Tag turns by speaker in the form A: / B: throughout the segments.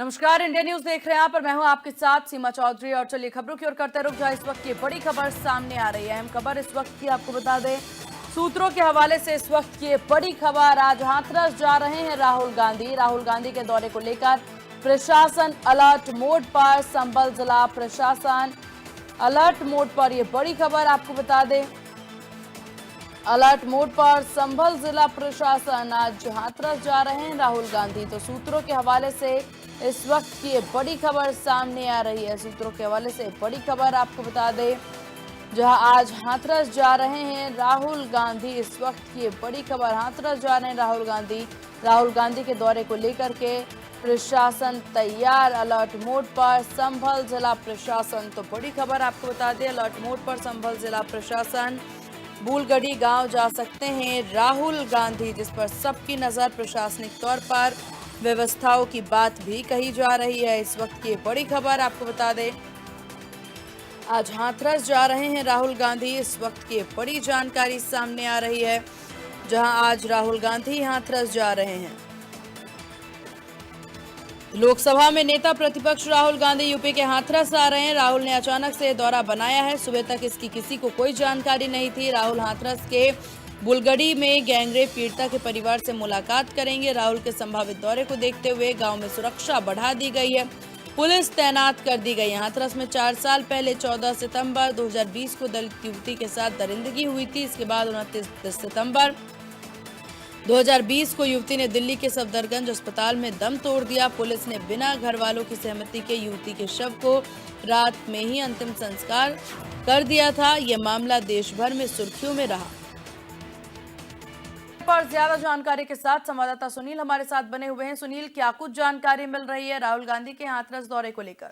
A: नमस्कार, India news देख रहे हैं आप और मैं हूं आपके साथ सीमा चौधरी। और चलिए खबरों की ओर करते रुक जहां इस वक्त की बड़ी खबर सामने आ रही है। अहम खबर इस वक्त की आपको बता दें, सूत्रों के हवाले से इस वक्त की बड़ी खबर। आज हाथरस जा रहे हैं राहुल गांधी। राहुल गांधी के दौरे को लेकर प्रशासन अलर्ट मोड पर। संभल जिला प्रशासन अलर्ट मोड पर, यह बड़ी खबर आपको बता दें। अलर्ट मोड पर संभल जिला प्रशासन। आज हाथरस जा रहे हैं राहुल गांधी। तो सूत्रों के हवाले से इस वक्त की बड़ी खबर सामने आ रही है। सूत्रों के हवाले से बड़ी खबर आपको बता दें, जहां आज हाथरस जा रहे हैं राहुल गांधी। इस वक्त की बड़ी खबर, हाथरस जा रहे हैं राहुल गांधी। राहुल गांधी के दौरे को लेकर के प्रशासन तैयार, अलर्ट मोड पर संभल जिला प्रशासन। तो बड़ी खबर आपको बता दें, अलर्ट मोड पर संभल जिला प्रशासन। बूलगढ़ी गांव जा सकते हैं राहुल गांधी, जिस पर सबकी नजर। प्रशासनिक तौर पर व्यवस्थाओं की बात भी कही जा रही है। इस वक्त की बड़ी खबर आपको बता दें, आज हाथरस जा रहे हैं राहुल गांधी। इस वक्त की बड़ी जानकारी सामने आ रही है, जहां आज राहुल गांधी हाथरस जा रहे हैं। लोकसभा में नेता प्रतिपक्ष राहुल गांधी यूपी के हाथरस आ रहे हैं। राहुल ने अचानक से दौरा बनाया है। सुबह तक इसकी किसी को कोई जानकारी नहीं थी। राहुल हाथरस के बुलगड़ी में गैंगरेप पीड़िता के परिवार से मुलाकात करेंगे। राहुल के संभावित दौरे को देखते हुए गांव में सुरक्षा बढ़ा दी गई है, पुलिस तैनात कर दी गई है। हाथरस में 4 साल पहले 14 सितंबर 2020 को दलित युवती के साथ दरिंदगी हुई थी। इसके बाद 29 सितंबर 2020 को युवती ने दिल्ली के सफदरगंज अस्पताल में दम तोड़ दिया। पुलिस ने बिना घर वालों की सहमति के युवती के शव को रात में ही अंतिम संस्कार कर दिया था। यह मामला देश भर में सुर्खियों में रहा। पर ज्यादा जानकारी के साथ संवाददाता सुनील हमारे साथ बने हुए हैं। सुनील, क्या कुछ जानकारी मिल रही है राहुल गांधी के हाथरस दौरे को लेकर?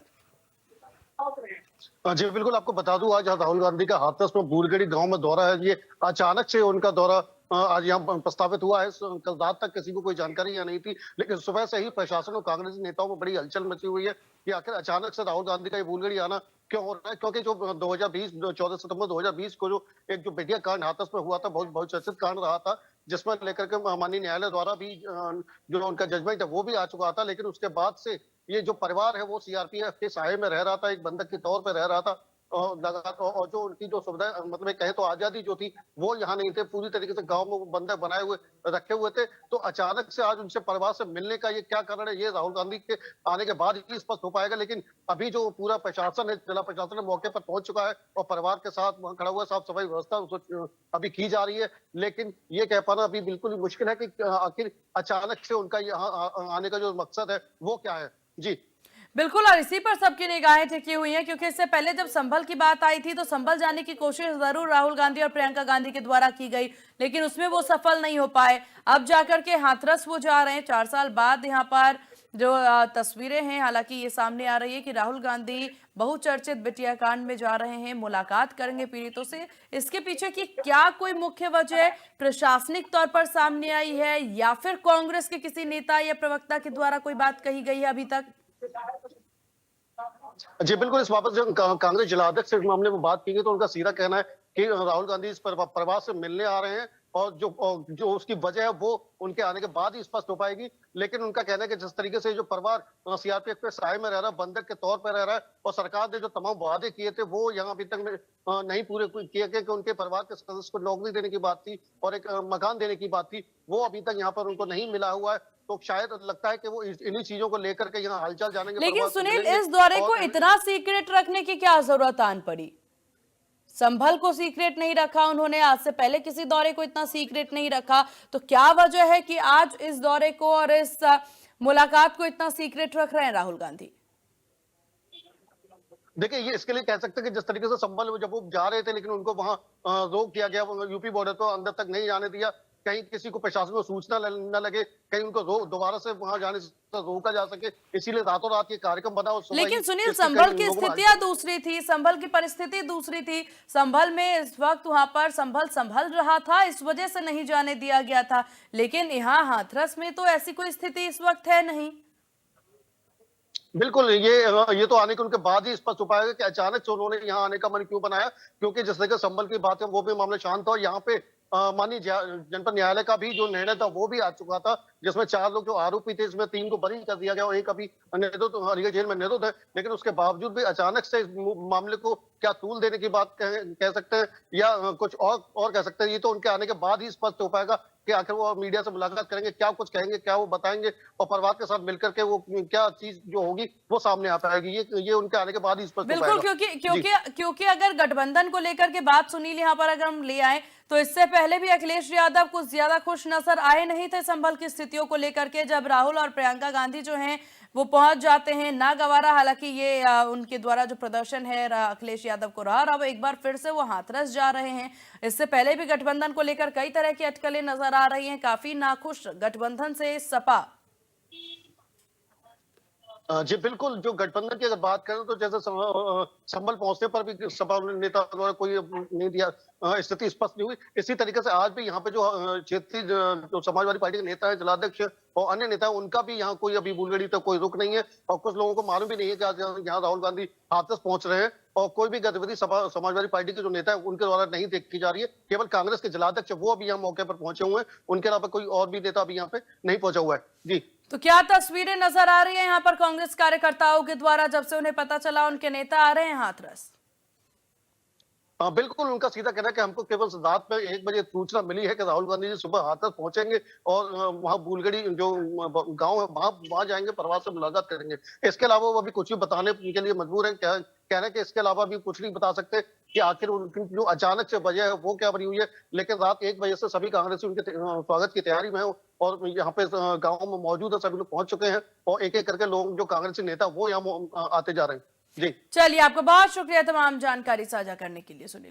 B: जी बिल्कुल, आपको बता दूं, आज राहुल गांधी का हाथरस में बूलगढ़ी गांव में दौरा है। ये अचानक से उनका दौरा आज यहाँ प्रस्तावित हुआ है। कल रात तक किसी को कोई जानकारी यहाँ नहीं थी, लेकिन सुबह से ही प्रशासन और कांग्रेसी नेताओं में बड़ी हलचल मची हुई है कि आखिर अचानक से राहुल गांधी का ये बूलगढ़ी आना क्यों हो रहा है। क्योंकि जो 14 सितंबर 2020 को जो एक जो बेटिया कांड हाथरस में हुआ था, बहुत बहुत चर्चित कांड रहा था, जिसमें लेकर के माननीय न्यायालय द्वारा भी जो उनका जजमेंट है वो भी आ चुका था। लेकिन उसके बाद से ये जो परिवार है वो सीआरपीएफ के साये में रह रहा था, एक बंधक के तौर पर रह रहा था। और लगातार और जो उनकी जो सुविधा, मतलब कहे तो आजादी जो थी वो यहाँ नहीं थे। पूरी तरीके से गांव में वो बंधक बनाए हुए रखे हुए थे। तो अचानक से आज उनसे परिवार से मिलने का ये क्या कारण है, ये राहुल गांधी के आने के बाद ही स्पष्ट हो पाएगा। लेकिन अभी जो पूरा प्रशासन है, जिला प्रशासन मौके पर पहुंच चुका है और परिवार के साथ वहां खड़ा हुआ, साफ सफाई व्यवस्था अभी की जा रही है। लेकिन ये कह पाना अभी बिल्कुल मुश्किल है कि आखिर अचानक से उनका यहाँ आने का जो मकसद है वो क्या है। जी
A: बिल्कुल, और इसी पर सबकी निगाहें टिकी हुई हैं, क्योंकि इससे पहले जब संभल की बात आई थी तो संभल जाने की कोशिश जरूर राहुल गांधी और प्रियंका गांधी के द्वारा की गई, लेकिन उसमें वो सफल नहीं हो पाए। अब जाकर के हाथरस वो जा रहे हैं 4 साल बाद। यहाँ पर जो तस्वीरें हैं, हालांकि ये सामने आ रही है कि राहुल गांधी बहुचर्चित बिटिया कांड में जा रहे हैं, मुलाकात करेंगे पीड़ितों से। इसके पीछे की क्या कोई मुख्य वजह प्रशासनिक तौर पर सामने आई है, या फिर कांग्रेस के किसी नेता या प्रवक्ता के द्वारा कोई बात कही गई है अभी तक?
B: जी बिल्कुल, इस बाबत जब कांग्रेस जिलाध्यक्ष से इस मामले में बात की गई तो उनका सीधा कहना है कि राहुल गांधी इस परिवार से मिलने आ रहे हैं और जो उसकी वजह है वो उनके आने के बाद ही स्पष्ट हो पाएगी। लेकिन उनका कहना है कि जिस तरीके से जो परिवार सीआरपीएफ के साये में रह रहा है, बंधक के तौर पर रह रहा है, और सरकार ने जो तमाम वादे किए थे वो यहाँ अभी तक नहीं पूरे किए गए। कि उनके परिवार के सदस्य को नौकरी देने की बात थी और एक मकान देने की बात थी, वो अभी तक यहाँ पर उनको नहीं मिला हुआ है। तो शायद लगता है कि वो इन्हीं चीजों को लेकर के यहाँ हालचाल जानेंगे।
A: लेकिन सुनील, इस दौरे को इतना सीक्रेट रखने की क्या जरूरत आन पड़ी? संभल को सीक्रेट नहीं रखा उन्होंने, आज से पहले किसी दौरे को इतना सीक्रेट नहीं रखा, तो क्या वजह है कि आज इस दौरे को और इस मुलाकात को इतना सीक्रेट रख रहे हैं राहुल गांधी?
B: देखिए, ये इसके लिए कह सकते हैं कि जिस तरीके से संभल जब वो जा रहे थे, लेकिन उनको वहां रोक किया गया, यूपी बॉर्डर तो अंदर तक नहीं जाने दिया। कहीं किसी को प्रशासन को सूचना न लगे, कहीं उनको दोबारा से वहां जाने से रोका जा सके, इसीलिए रातों रात ये कार्यक्रम बना।
A: लेकिन सुनील, संभल की स्थितियां दूसरी थी, संभल की परिस्थिति दूसरी थी। संभल में इस वक्त वहां पर संभल रहा था, इस वजह से नहीं जाने दिया गया था। लेकिन यहाँ हाथरस में तो ऐसी कोई स्थिति इस वक्त है नहीं।
B: बिल्कुल, ये तो आने के उनके बाद ही स्पष्ट हो पाएगा कि अचानक से उन्होंने यहाँ आने का मन क्यों बनाया। क्योंकि जिस तरह संभल की बात है वो भी मामला शांत था और यहाँ पे माननीय जनपद न्यायालय का भी जो निर्णय था वो भी आ चुका था, जिसमें 4 लोग जो आरोपी थे, इसमें 3 को बरी कर दिया गया और एक अभी निरुद्ध अलीगढ़ जेल में निरुद्ध है। लेकिन उसके बावजूद भी अचानक से इस मामले को क्या तूल देने की बात कह सकते हैं या कुछ और कह सकते हैं, ये तो उनके आने के बाद ही स्पष्ट हो पाएगा कि आखिर वो मीडिया से मुलाकात करेंगे, क्या कुछ कहेंगे, क्या वो बताएंगे और परिवार के साथ मिलकर के वो क्या चीज जो होगी वो सामने आ पाएगी। ये उनके आने के बाद ही स्पष्ट हो
A: बिल्कुल,
B: पाएगा।
A: क्योंकि अगर गठबंधन को लेकर के बात सुनील यहाँ पर अगर हम ले आए, तो इससे पहले भी अखिलेश यादव कुछ ज्यादा खुश नजर आए नहीं थे संभल की स्थितियों को लेकर के। जब राहुल और प्रियंका गांधी जो हैं वो पहुंच जाते हैं ना गवारा, हालांकि ये उनके द्वारा जो प्रदर्शन है अखिलेश यादव को रहा, और अब एक बार फिर से वो हाथरस जा रहे हैं। इससे पहले भी गठबंधन को लेकर कई तरह की अटकलें नजर आ रही हैं, काफी नाखुश गठबंधन से सपा।
B: जी बिल्कुल, जो गठबंधन की अगर बात करें तो जैसे संभल पहुंचने पर भी सपा नेता द्वारा कोई नहीं दिया, स्थिति स्पष्ट नहीं हुई। इसी तरीके से आज भी यहाँ पे जो क्षेत्रीय जो समाजवादी पार्टी के नेता है, जिलाध्यक्ष और अन्य नेता हैं, उनका भी यहाँ कोई अभी बुलगड़ी तक कोई रुख नहीं है और कुछ लोगों को मालूम भी नहीं है कि आज यहाँ राहुल गांधी हाथरस पहुंच रहे हैं और कोई भी गतिविधि समाजवादी पार्टी के जो नेता है उनके द्वारा नहीं देखी जा रही है। केवल कांग्रेस के जिलाध्यक्ष वो अभी यहाँ मौके पर पहुंचे हुए हैं, उनके अलावा कोई और भी नेता अभी यहाँ पे नहीं पहुंचा हुआ है। जी,
A: तो क्या तस्वीरें नजर आ रही है यहाँ पर कांग्रेस कार्यकर्ताओं के द्वारा जब से उन्हें पता चला उनके नेता आ रहे हैं हाथरस?
B: बिल्कुल, उनका सीधा कहना है कि हमको केवल रात में 1 बजे सूचना मिली है कि राहुल गांधी जी सुबह हाथरस पहुंचेंगे और वहां बुलगड़ी जो गांव है वहां जाएंगे, परिवार से मुलाकात करेंगे। इसके अलावा वो अभी कुछ भी बताने के लिए मजबूर हैं। कह रहे हैं कि इसके अलावा भी कुछ नहीं बता सकते कि आखिर उनकी जो अचानक से वजह है वो क्या बनी हुई है। लेकिन रात 1 बजे से सभी कांग्रेसी उनके स्वागत की तैयारी में है और यहाँ पे गाँव में मौजूद है, सभी लोग पहुंच चुके हैं और एक-एक करके लोग जो कांग्रेसी नेता वो यहाँ आते जा रहे हैं। जी,
A: चलिए, आपका बहुत शुक्रिया तमाम जानकारी साझा करने के लिए सुनील।